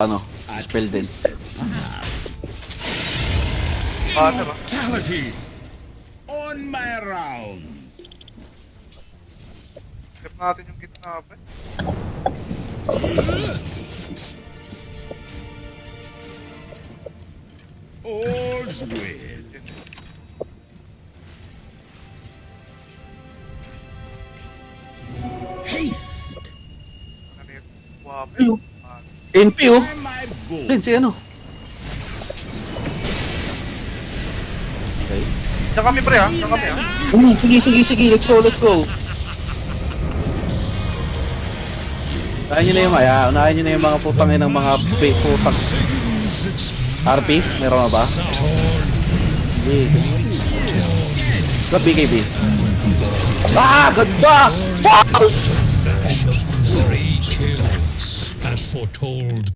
ano, spell din. Fatality on my rounds. Tip natin yung gitna pa. All's well. Haste. Ano yun? Wape. Ayun. NP oh. By my bull. Ayun, si ano. Okay. Diyan kami pre ha. Diyan kami ha. Sige, let's go. Unahin nyo na yung maya, unahin nyo na yung mga putangin ng mga putang. RP, meron na ba? Hindi. Ba't BKB? Ah, ganda! Wow! 3 kills, as foretold